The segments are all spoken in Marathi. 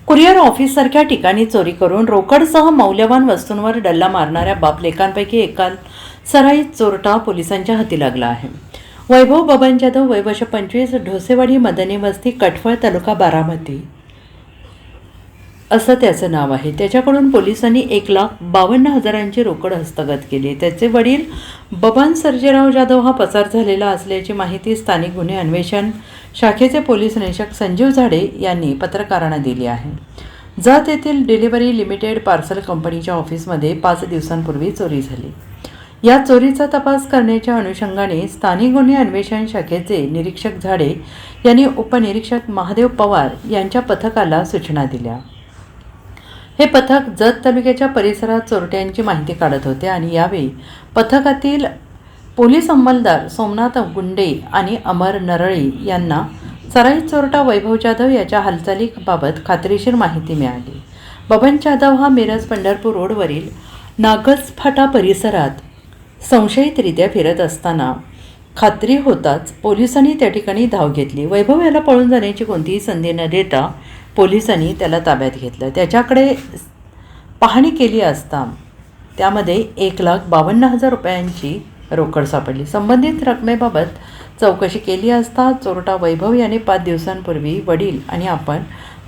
कुरिअर ऑफिससारख्या ठिकाणी चोरी करून रोकडसह मौल्यवान वस्तूंवर डल्ला मारणाऱ्या बापलेकांपैकी एका सराईत चोरटा पोलिसांच्या हाती लागला आहे. वैभव बबन जाधव, वय वर्ष 25, ढोसेवाडी, मदनी वस्ती, कटफळ, तालुका बारामती असं त्याचं नाव आहे. त्याच्याकडून पोलिसांनी 1,52,000ची रोकड हस्तगत केली. त्याचे वडील बबन सर्जेराव जाधव हा पसार झालेला असल्याची माहिती स्थानिक गुन्हे अन्वेषण शाखेचे पोलीस निरीक्षक संजीव झाडे यांनी पत्रकारांना दिली आहे. जत येथील डिलिव्हरी लिमिटेड पार्सल कंपनीच्या ऑफिसमध्ये 5 दिवसांपूर्वी चोरी झाली. या चोरीचा तपास करण्याच्या अनुषंगाने स्थानिक गुन्हे अन्वेषण शाखेचे निरीक्षक झाडे यांनी उपनिरीक्षक महादेव पवार यांच्या पथकाला सूचना दिल्या. हे पथक जत तालुक्याच्या परिसरात चोरट्यांची माहिती काढत होते आणि यावेळी पथकातील पोलीस अंमलदार सोमनाथ गुंडे आणि अमर नरळी यांना सराईत चोरटा वैभव जाधव याच्या हालचालीबाबत खात्रीशीर माहिती मिळाली. बबन जाधव हा मिरज पंढरपूर रोडवरील नागज फाटा परिसरात संशयितरित्या फिरत असताना खात्री होताच पोलिसांनी त्या ठिकाणी धाव घेतली. वैभव याला पळून जाण्याची कोणतीही संधी न देता पोलिसांनी त्याला ताब्यात घेतलं. त्याच्याकडे पाहणी केली असता त्यामध्ये 1,52,000 रुपयांची रोकड सापडली. संबंधित रकमेबाबत चौकशी केली असता चोरटा वैभव याने 5 दिवसांपूर्वी वडील आणि आपण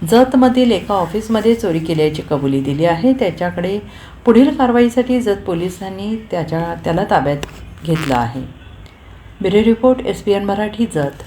जतमधील एका ऑफिसमध्ये चोरी केल्याची कबुली दिली आहे. त्याच्याकडे पुढील कारवाईसाठी जत पोलिसांनी त्याला ताब्यात घेतलं आहे. Bureau report, SBN Marathi, Jat.